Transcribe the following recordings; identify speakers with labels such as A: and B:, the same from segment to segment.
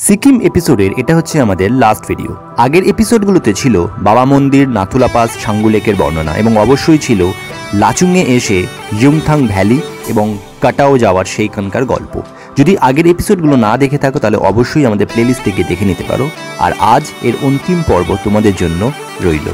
A: সিকিম এপিসোডের এটা হচ্ছে আমাদের লাস্ট ভিডিও। আগের এপিসোডগুলোতে ছিল বাবা মন্দির, নাথুলা পাস, ছাঙ্গু লেকের বর্ণনা এবং অবশ্যই ছিল লাচুংয়ে এসে ইয়ুমথাং ভ্যালি এবং কাটাও যাওয়ার সেইখানকার গল্প। যদি আগের এপিসোডগুলো না দেখে থাকো তাহলে অবশ্যই আমাদের প্লেলিস্ট থেকে দেখে নিতে পারো। আর আজ এর অন্তিম পর্ব তোমাদের জন্য রইল।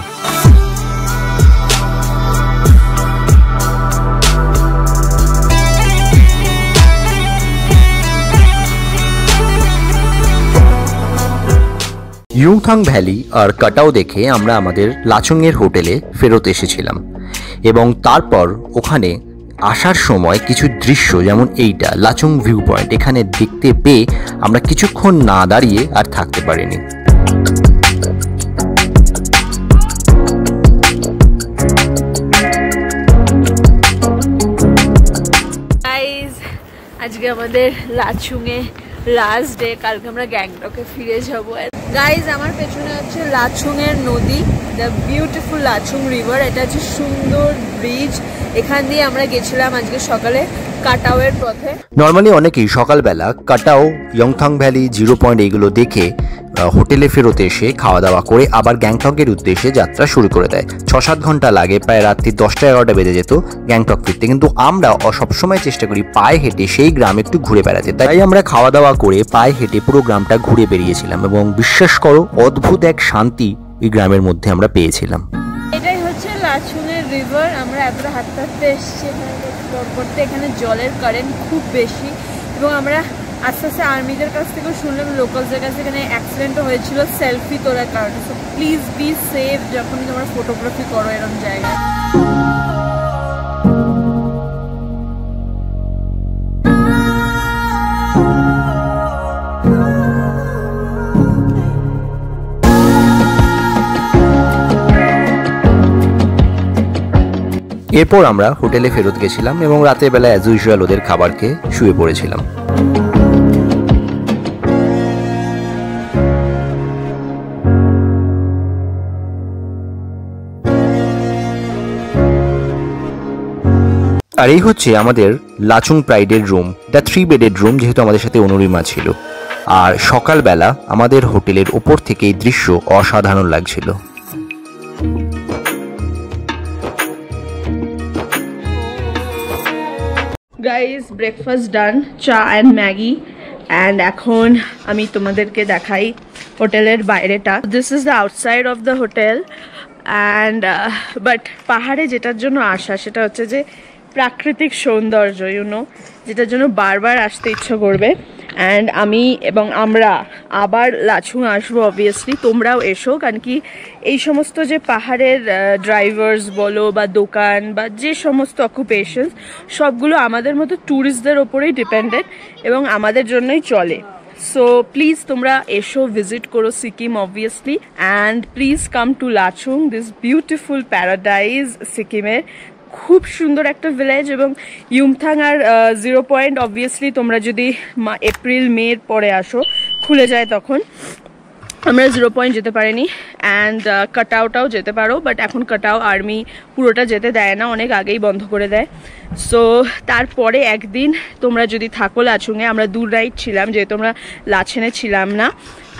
A: ইয়ুমথাং ভ্যালি আর কাটাও দেখে আমরা আমাদের লাচুংয়ের হোটেলে ফেরত এসেছিলাম এবং তারপর ওখানে আসার সময় কিছু দৃশ্য যেমন এইটা লাচুং ভিউ পয়েন্ট এখানে দেখতে পেয়ে আমরা কিছুক্ষণ না দাঁড়িয়ে আর থাকতে পারিনি।
B: আজকে আমাদের লাচুংয়ে লাস্ট ডে, কালকে আমরা গ্যাংটকে ফিরে যাবো। গাইজ আমার পেছনে হচ্ছে লাচুংয়ের নদী, দ্য বিউটিফুল লাচুং রিভার। এটা হচ্ছে সুন্দর ব্রিজ, এখান দিয়ে আমরা গেছিলাম আজকে সকালে কাটাওয়ের পথে।
A: নর্মালি অনেকেই সকালবেলা কাটাও, ইয়ুমথাং ভ্যালি, জিরো পয়েন্ট এইগুলো দেখে হোটেলে ফেরত এসে খাওয়া দাওয়া করে আবার গ্যাংটকের উদ্দেশ্যে যাত্রা শুরু করে দেয়। 6-7 ঘন্টা লাগে, প্রায় রাত্রি 10টা-11টা বেজে যেত গ্যাংটক ফিরতে। কিন্তু আমরা সবসময় চেষ্টা করি পায়ে হেঁটে সেই গ্রাম একটু ঘুরে বেড়াতে, তাই আমরা খাওয়া দাওয়া করে পায়ে হেঁটে পুরো গ্রামটা ঘুরে বেরিয়েছিলাম এবং বিশ্বাস করো অদ্ভুত এক শান্তি এই গ্রামের মধ্যে আমরা পেয়েছিলাম।
B: এটাই হচ্ছে লাচুংয়ের রিভার। আমরা এতটা হাঁটতে হাঁটতে এসেছি করতে, এখানে জলের কারেন্ট খুব বেশি এবং আমরা আস্তে আস্তে আর্মিদের কাছ থেকেও শুনলাম, লোকালসদের কাছে এখানে অ্যাক্সিডেন্টও হয়েছিল সেলফি তোলার কারণে। সো প্লিজ বি সেফ যখন তোমরা ফটোগ্রাফি করো এরকম জায়গায়।
A: এরপর আমরা হোটেলে ফেরত গেছিলাম এবং রাতের বেলা অ্যাজ ইউজুয়াল ওদের খাবার খেয়ে শুয়ে পড়েছিলাম। আর এই হচ্ছে আমাদের লাচুং প্রাইডের রুম, দ্য 3 বেডেড রুম, যেহেতু আমাদের সাথে অনুরিমা ছিল। আর সকালবেলা আমাদের হোটেলের ওপর থেকে এই দৃশ্য অসাধারণ লাগছিল।
B: গাইজ ব্রেকফাস্ট ডান, চা অ্যান্ড ম্যাগি। অ্যান্ড এখন আমি তোমাদেরকে দেখাই হোটেলের বাইরেটা। This is the outside of the hotel. And but পাহাড়ে যেটার জন্য আসা সেটা হচ্ছে যে প্রাকৃতিক সৌন্দর্য, ইউনো, যেটার জন্য বারবার আসতে ইচ্ছা করবে। অ্যান্ড আমি এবং আমরা আবার লাচুং আসবো অবভিয়াসলি, তোমরাও এসো। কারণ কি এই সমস্ত যে পাহাড়ের ড্রাইভার্স বলো বা দোকান বা যে সমস্ত অকুপেশনস, সবগুলো আমাদের মতো ট্যুরিস্টদের ওপরেই ডিপেন্ডেন্ট এবং আমাদের জন্যই চলে। সো প্লিজ তোমরা এসো, ভিজিট করো Sikkim obviously. And please come to Lachung, this beautiful paradise সিকিমের। খুব সুন্দর একটা ভিলেজ। এবং ইয়ুমথাং আর জিরো পয়েন্ট অবভিয়াসলি তোমরা যদি এপ্রিল মের পরে আসো, খুলে যায় তখন। আমরা জিরো পয়েন্ট যেতে পারিনি। অ্যান্ড কাটাওটাও যেতে পারো, বাট এখন কাটাও আর্মি পুরোটা যেতে দেয় না, অনেক আগেই বন্ধ করে দেয়। সো তারপরে একদিন তোমরা যদি থাকো লাচুংয়ে, আমরা 2 নাইট ছিলাম যেহেতু আমরা লাচেনে ছিলাম না,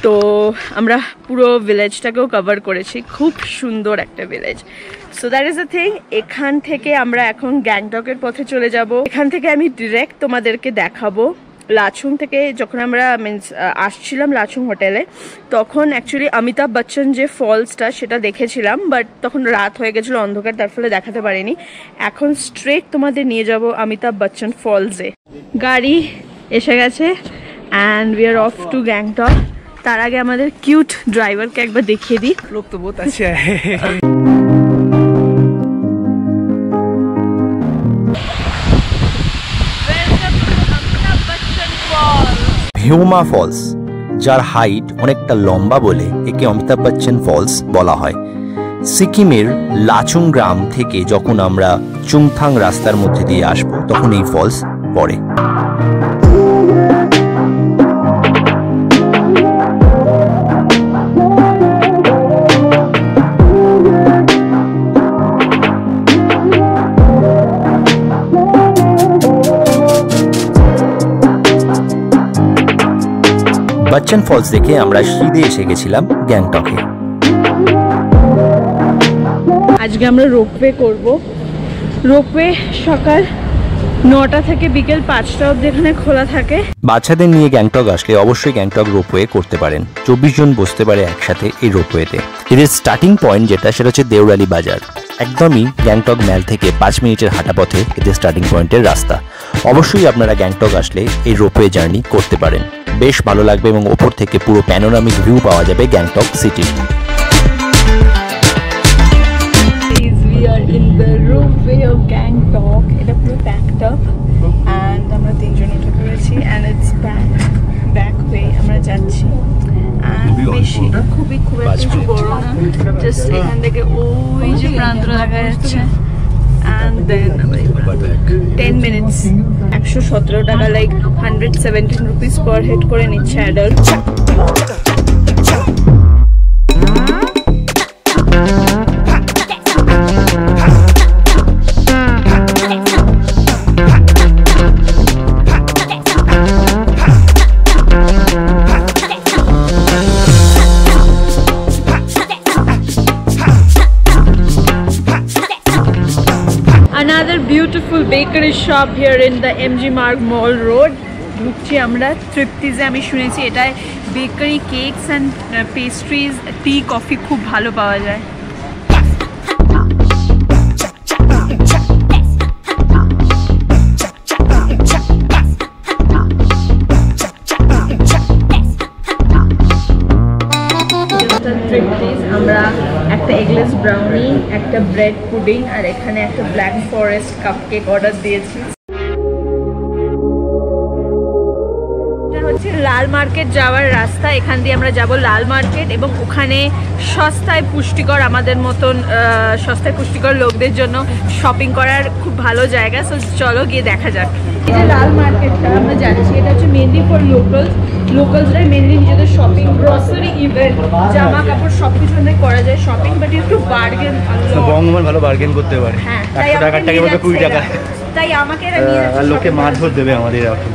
B: তো আমরা পুরো ভিলেজটাকেও কভার করেছি। খুব সুন্দর একটা village. So that is the thing. এখান থেকে আমরা এখন গ্যাংটকের পথে চলে যাব। এখান থেকে আমি ডিরেক্ট তোমাদেরকে দেখাবো লাচুং থেকে। যখন আমরা আসছিলাম লাচুং হোটেলে, তখন অ্যাকচুয়ালি অমিতাভ বচ্চন যে ফলসটা সেটা দেখেছিলাম, বাট তখন রাত হয়ে গেছিলো, অন্ধকার, তার ফলে দেখাতে পারিনি। এখন স্ট্রেট তোমাদের নিয়ে যাব অমিতাভ বচ্চন ফলসে। গাড়ি এসে গেছে and we are off to Gangtok. তার আগে আমাদের কিউট ড্রাইভারকে একবার দেখিয়ে দিই। লোক তো বহুত আছে।
A: হিউমা ফলস, যার হাইট অনেকটা লম্বা বলে একে অমিতাভ বচ্চন ফলস বলা হয়। সিকিমের লাচুং গ্রাম থেকে যখন আমরা চুংথাং রাস্তার মধ্যে দিয়ে আসবো তখন এই ফলস পড়ে। বাচ্চন ফলস দেখে আমরা সিধে এসে গেছিলাম গ্যাংটকে।
B: আজকে আমরা রোপওয়ে করব। রোপওয়ে সকাল 9টা থেকে বিকেল 5টা অবধি এখানে খোলা থাকে।
A: বাচ্চাদের নিয়ে গ্যাংটক আসলে অবশ্যই গ্যাংটক রোপওয়ে করতে পারেন। 24 জন বসতে পারে একসাথে এই রোপওয়েতে। এদের স্টার্টিং পয়েন্ট যেটা সেটা হচ্ছে দেউরালি বাজার। একদমই গ্যাংটক ম্যাল থেকে 5 মিনিটের হাঁটা পথে এদের স্টার্টিং পয়েন্টের রাস্তা। অবশ্যই আপনারা গ্যাংটক আসলে এই রোপওয়ে জার্নি করতে পারেন, বেশ ভালো লাগবে এবং ওপর থেকে পুরো প্যানোরামিক ভিউ পাওয়া যাবে Gangtok city.
B: We are in the roopway of Gangtok. এটা পুরো packed up and আমরা তিনজন উঠে পড়েছি and it's back way আমরা যাচ্ছি। বেশি খুবই একটু বড় না, জাস্ট এখান থেকে ওই যে প্রান্ত দেখা যাচ্ছে and then 10 minutes 117 টাকা, লাইক 117 rupees per head করে নিচ্ছে adult. Another beautiful bakery shop here in the MG Marg Mall Road. ঢুকছি আমরা তৃপ্তিজে। আমি শুনেছি এটায় bakery, cakes and pastries, T, coffee খুব ভালো পাওয়া যায়। আমরা একটা এগলেস ব্রাউনি, একটা ব্রেড পুডিং আর এখানে একটা ব্ল্যাক ফরেস্ট কাপকেক অর্ডার দিয়েছি। এটা হচ্ছে লাল মার্কেট যাওয়ার রাস্তা। এখান দিয়ে আমরা যাব লাল মার্কেট এবং ওখানে সস্তায় পুষ্টিকর, আমাদের মতন সস্তায় পুষ্টিকর লোকদের জন্য শপিং করার খুব ভালো জায়গা। সো চলো গিয়ে দেখা যাক। এই যে লাল মার্কেটটা আমরা যাচ্ছি, এটা হচ্ছে মেনলি ফর লোকালসরাই মেনলি নিজেদের শপিং, গ্রসারি, ইভেন্ট, জামা কাপড় সবকিছু করা যায় শপিং, বাট একটু বার্গেন
C: বঙ্গমান ভালো বার্গেন করতে পারে।
B: হ্যাঁ,
C: 100 টাকার টাকা বলতে 20 টাকা,
B: তাই আমাকে এরা নিয়ে যাচ্ছে।
C: লোকে মারধর দেবে আমাদের এখন।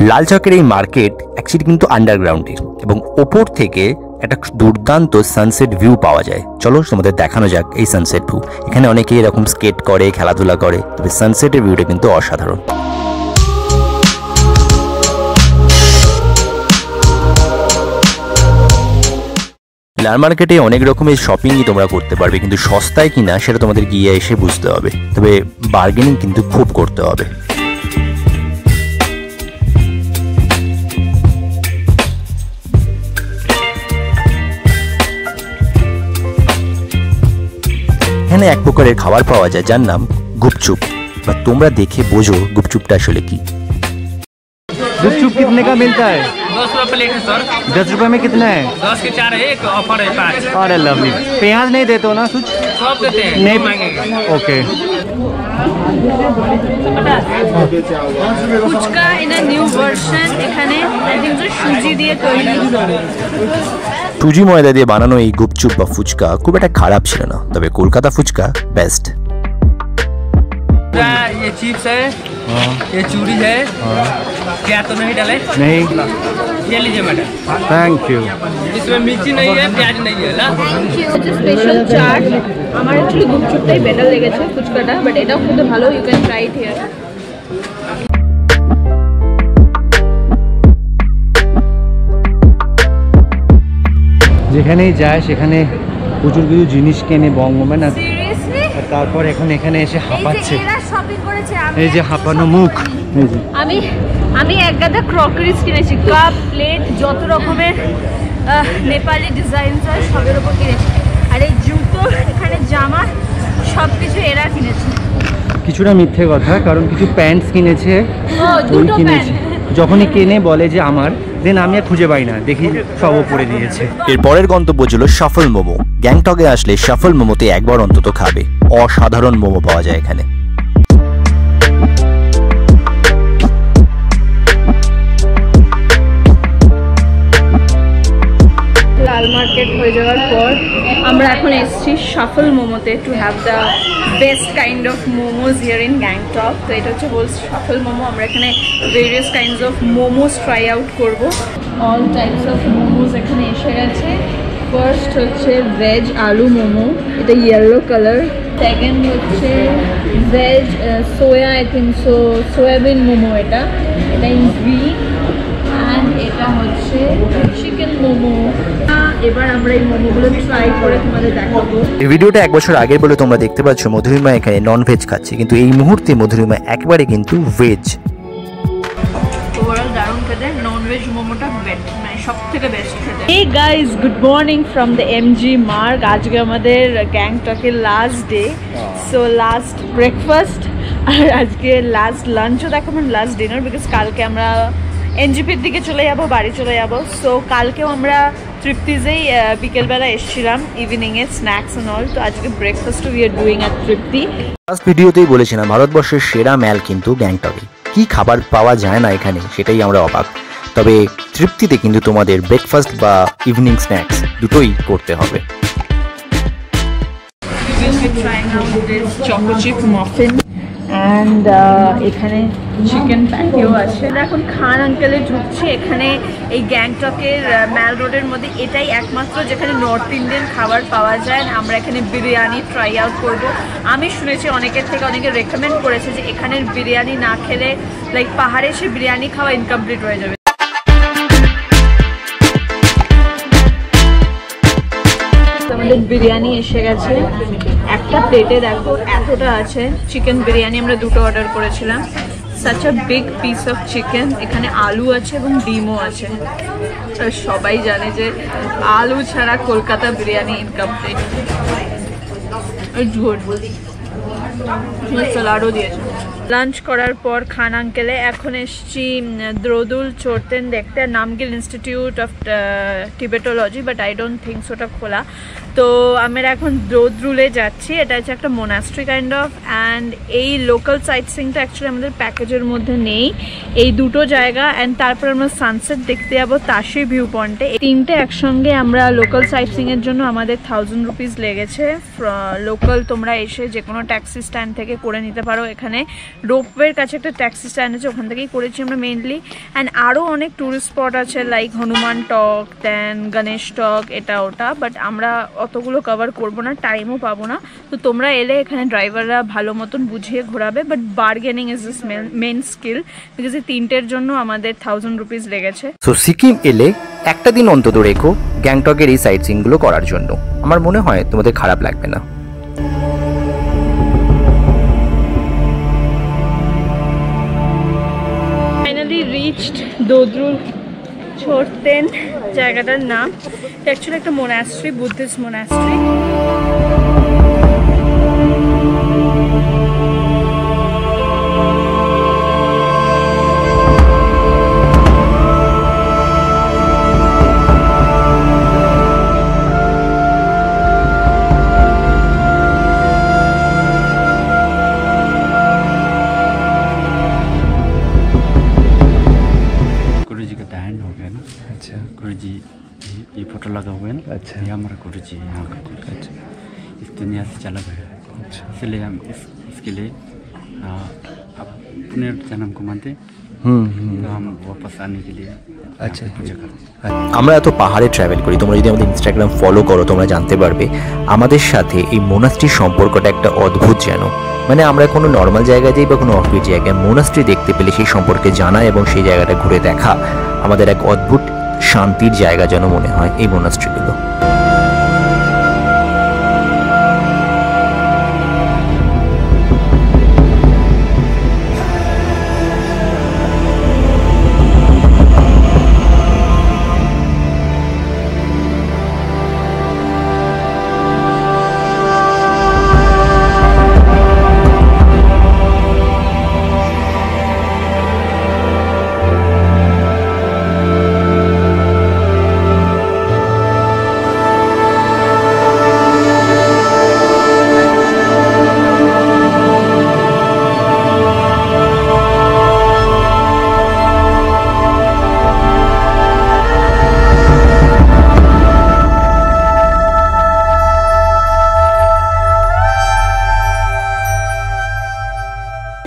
A: লালচকের এই মার্কেট অ্যাকচুয়ালি কিন্তু আন্ডারগ্রাউন্ডে এবং ওপর থেকে একটা দুর্দান্ত সানসেট ভিউ পাওয়া যায়। চলো তোমাদের দেখানো যাক এই সানসেট ভিউ। এখানে অনেকেই এরকম স্কেট করে, খেলাধুলা করে, তবে সানসেটের ভিউটা কিন্তু অসাধারণ। লাল মার্কেটে অনেক রকমের শপিংই তোমরা করতে পারবে, কিন্তু সস্তায় কিনা সেটা তোমাদের গিয়ে এসে বুঝতে হবে। তবে বার্গেনিং কিন্তু খুব করতে হবে। এখানে এক প্রকারের খাবার পাওয়া যায় যার নাম গুপচুপ, বা তোমরা দেখে বোঝো গুপচুপটা আসলে কি।
C: गुपचुप कितने का मिलता है?
D: 10 रुपए प्लेट है सर।
C: 10 रुपए में कितना है?
D: 10 के 4 है, एक ऑफर है 5।
C: अरे लवली। प्याज नहीं देते हो ना कुछ?
D: सब देते हैं,
C: नहीं
D: मांगेंगे।
C: Okay.
B: Fuchka in a new version. এখানে আই থিংক সুজি দিয়ে তৈরি।
A: সুজি ময়দা দিয়ে বানানো এই গুপচুপ বা ফুচকা খুব একটা খারাপ ছিল না, তবে কলকাতা ফুচকা বেস্ট।
D: ये चिप्स है, ये चूड़ी है, क्या तो नहीं डाले?
C: नहीं।
D: ये लीजिए मैडम।
C: Thank you.
D: इसमें मिर्ची नहीं है, प्याज नहीं है ना।
B: স্পেশাল চাট। আমার অ্যাকচুয়ালি গুপচুপটাই বেটার লেগেছে ফুচকাটা, বাট এটাও খুব ভালো। You can try it here.
C: যেখানেই যায় সেখানে প্রচুর কিছু জিনিস কেনে বঙ্গম্যান, আর
B: সিরিয়াসলি
C: তারপর এখন এখানে এসে হাঁপাচ্ছে।
B: এরা শপিং করেছে।
C: এই যে হাঁপানো মুখ। এই যে
B: আমি এক গাদা ক্রকারিজ কিনেছি, কাপ, প্লেট, যত রকমের নেপালি ডিজাইন হয় সবের উপর কিনেছি। আর এই জুতো, এখানে জামা, সব কিছু এরা কিনেছে।
C: কিছুটা মিথ্যে কথা, কারণ কিছু প্যান্টস কিনেছে,
B: দুটো
C: কিনেছে। যখনই কেনে বলে যে আমার, দেন আমি আর খুঁজে পাই না, দেখি সব উপরে দিয়েছে।
A: এর পরের গন্তব্য ছিল শাফল মোমো। গ্যাংটকে আসলে শাফল মোমোতে একবার অন্তত খাবে, অসাধারণ মোমো পাওয়া যায় এখানে।
B: লাল মার্কেট হয়ে যাওয়ার পর আমরা এখন এসেছি শাফল মোমোতে to have the best kind of momos here in Gangtok. তো এটা হচ্ছে হোল শাফল মোমো। আমরা এখানে various kinds of momos try out করবো। অল টাইপস অফ মোমোস এখানে এসে গেছে। ফার্স্ট হচ্ছে ভেজ আলু মোমো, এটা ইয়েলো কালার। সেকেন্ড হচ্ছে veg soya, I think soyabean momo, এটা ইন গ্রিন। অ্যান্ড এটা হচ্ছে চিকেন মোমো। এবার আমরা এই মোমোগুলো ট্রাই করে তোমাদের দেখাবো।
A: এই ভিডিওটা 1 বছর আগের বলে তোমরা দেখতে পাচ্ছ মধুরিমা এখানে নন ভেজ খাচ্ছে, কিন্তু এই মুহূর্তে মধুরিমা একেবারে কিন্তু ভেজ।
B: ওভারঅল দারুণ খেতে, নন ভেজ মোমোটা মানে সব থেকে বেস্ট খেতে। এই guys, good morning from the MG Marg. আজকে আমাদের গ্যাংটকের last day, so last breakfast আর আজকে লাস্ট লাঞ্চও দেখো, মানে লাস্ট ডিনার, বিকজ কালকে আমরা এনজিপির দিকে চলে যাবো, বাড়ি চলে যাবো। সো কালকেও আমরা তৃপ্তিজেই বিকেলবেলা এসেছিলাম ইভিনিংয়ে স্ন্যাক্স অ্যান্ড অল। তো আজকে ব্রেকফাস্টও we are doing at Tripti.
A: Last ভিডিওতেই বলেছিলাম ভারতবর্ষের সেরা ম্যাল কিন্তু গ্যাংটকে। কি খাবার পাওয়া যায় না এখানে সেটাই আমরা অবাক। তবে তৃপ্তিতে কিন্তু তোমাদের ব্রেকফাস্ট বা ইভিনিং স্ন্যাক্স দুটোই করতে হবে।
B: অ্যান্ড এখানে চিকেন প্যাটিও আছে। এখন খান আঙ্কেলে ঢুকছি। এখানে এই গ্যাংটকের ম্যাল রোডের মধ্যে এটাই একমাত্র যেখানে নর্থ ইন্ডিয়ান খাবার পাওয়া যায়। আমরা এখানে বিরিয়ানি ট্রাই আউট করবো। আমি শুনেছি অনেকের থেকে অনেকে রেকমেন্ড করেছে যে এখানের বিরিয়ানি না খেলে লাইক পাহাড়ে এসে বিরিয়ানি খাওয়া ইনকমপ্লিট হয়ে যাবে। আমাদের বিরিয়ানি এসে গেছে। একটা প্লেটে দেখো এতটা আছে চিকেন বিরিয়ানি। আমরা দুটো অর্ডার করেছিলাম। Such a big piece of chicken. এখানে আলু আছে এবং ডিমও আছে। সবাই জানে যে আলু ছাড়া কলকাতা বিরিয়ানি ইনকমপ্লিট। স্যালাডও দিয়েছে। লাঞ্চ করার পর খান আঙ্কেলে এখন এসছি দ্রোদুল চড়তেন দেখতে, Namgyal institute of Tibetology, but I don't think ওটা খোলা। তো আমরা এখন দ্রোদুলে যাচ্ছি। এটা হচ্ছে একটা মোনাস্ট্রি কাইন্ড অফ। অ্যান্ড এই লোকাল সাইট সিংটা অ্যাকচুয়ালি আমাদের প্যাকেজের মধ্যে নেই। এই দুটো জায়গা অ্যান্ড তারপর আমরা সানসেট দেখতে যাবো তাশি ভিউ পয়েন্টে। তিনটে একসঙ্গে আমরা লোকাল সাইট সিংয়ের জন্য আমাদের 1000 রুপিস লেগেছে। লোকাল তোমরা এসে যে কোনো ট্যাক্সি স্ট্যান্ড থেকে করে নিতে পারো। এখানে রোপওয়ের কাছে একটা ট্যাক্সি স্ট্যান্ড আছে, ওখান থেকেই করেছি আমরা মেইনলি। অ্যান্ড আরও অনেক ট্যুরিস্ট স্পট আছে লাইক হনুমান টক, দেন গণেশ টক, এটা ওটা, বাট আমরা অতগুলো কভার করবো না, টাইমও পাবো না। তো তোমরা এলে এখানে ড্রাইভাররা ভালো মতন বুঝিয়ে ঘোরাবে, but bargaining is this main skill, because এই তিনটের জন্য আমাদের 1000 রুপিস লেগেছে।
A: সো সিকিম এলে একটা দিন অন্তত রেখো গ্যাংটকের এই সাইট সিনগুলো করার জন্য। আমার মনে হয় তোমাদের খারাপ লাগবে না।
B: রিচড দ্রোদুল চড়তেন জায়গাটার নাম। অ্যাকচুয়ালি একটা মোনাস্ট্রি, বুদ্ধিস্ট মোনাস্ট্রি।
E: गुरुजी ये फोटो लगा हुआ है ना। अच्छा, ये हमारा गुरुजी है यहाँ का। अच्छा, इस दुनिया से चला गया है। अच्छा, इसलिए हम इसके लिए अपने जन्म को मानते हैं। तो हम वापस आने के लिए
A: আচ্ছা পূজা করতে। আমরা এত পাহাড়ে ট্রাভেল করি, তোমরা যদি আমাদের ইনস্টাগ্রাম ফলো করো তোমরা জানতে পারবে আমাদের সাথে এই মোনাস্ট্রির সম্পর্কটা একটা অদ্ভুত যেন। মানে আমরা কোনো নর্মাল জায়গায় যাই বা কোনো অফবিট জায়গায় মোনাস্ট্রি দেখতে পেলে সেই সম্পর্কে জানা এবং সেই জায়গাটা ঘুরে দেখা আমাদের এক অদ্ভুত শান্তির জায়গা যেন মনে হয় এই মোনাস্ট্রিগুলো।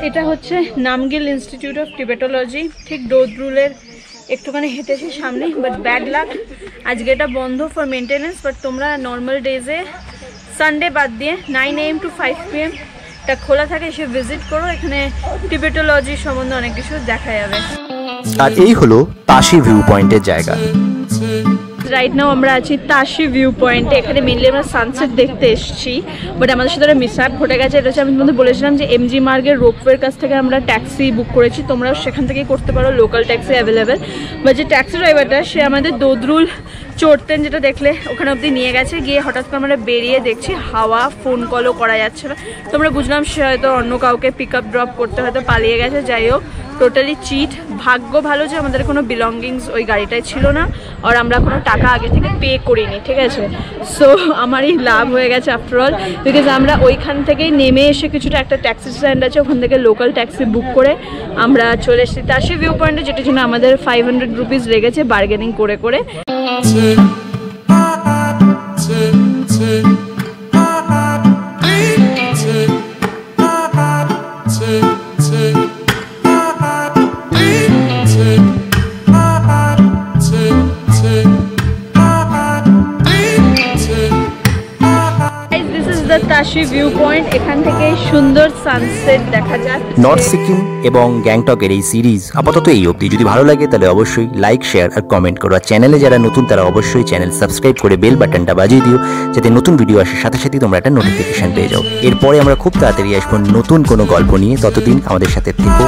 A: এটা হচ্ছে নামগিল ইনস্টিটিউট অফ টিবেটোলজি, ঠিক দ্রোদুলের
B: একটুখানি হেঁটেছি সামনে, বাট ব্যাড লাক আজকে এটা বন্ধ ফর মেনটেনেন্স। বাট তোমরা নর্মাল ডেজে সানডে বাদ দিয়ে 9 AM to 5 PM এটা খোলা থাকে, এসে ভিজিট করো। এখানে টিবেটোলজি সম্বন্ধে অনেক কিছু দেখা যাবে।
A: আর এই হলো তাশি ভিউ পয়েন্টের জায়গা।
B: রাইট নাও আমরা আছি তাশি ভিউ পয়েন্টে। এখানে মেনলি আমরা সানসেট দেখতে এসেছি, বাট আমাদের সাথে একটা মিসহ্যাপ ঘটে গেছে। এটা হচ্ছে আমি তোমাদের বলেছিলাম যে MG মার্গের রোপওয়ের কাছ থেকে আমরা ট্যাক্সি বুক করেছি, তোমরাও সেখান থেকেই করতে পারো, লোকাল ট্যাক্সি অ্যাভেলেবেল। বাট যে ট্যাক্সি ড্রাইভারটা সে আমাদের দোদরুল চড়তেন যেটা দেখলে ওখানে অবধি নিয়ে গেছে, গিয়ে হঠাৎ করে আমরা বেরিয়ে দেখছি হাওয়া, ফোন কলও করা যাচ্ছে না। তোমরা বুঝলাম সে হয়তো অন্য কাউকে পিক আপ ড্রপ করতে হয়তো পালিয়ে গেছে। যাই হোক, টোটালি চিট। ভাগ্য ভালো যে আমাদের কোনো বিলঙ্গিংস ওই গাড়িটায় ছিল না, আর আমরা কোনো টাকা আগে থেকে পে করিনি, ঠিক আছে। সো আমারই লাভ হয়ে গেছে আফটারঅল, বিকজ আমরা ওইখান থেকেই নেমে এসে কিছুটা একটা ট্যাক্সি স্ট্যান্ড আছে, ওখান থেকে লোকাল ট্যাক্সি বুক করে আমরা চলে এসেছি তাশি ভিউ পয়েন্টে, যেটার জন্য আমাদের 500 রুপিস লেগেছে বার্গেনিং করে করে। তাশি ভিউ পয়েন্ট, এখান থেকে সুন্দর সানসেট দেখা যায়।
A: নর্থ সিকিম এবং গ্যাংটকের এই সিরিজ আপাতত এই অবধি। যদি ভালো লাগে তাহলে অবশ্যই লাইক, শেয়ার আর কমেন্ট করো। আর চ্যানেলে যারা নতুন তারা অবশ্যই চ্যানেল সাবস্ক্রাইব করে বেল বাটনটা বাজিয়ে দিও, যাতে নতুন ভিডিও আসার সাথে সাথে তোমরা একটা নোটিফিকেশন পেয়ে যাও। এরপরে আমরা খুব তাড়াতাড়ি আসবো নতুন কোনো গল্প নিয়ে, ততদিন আমাদের সাথে থেকো।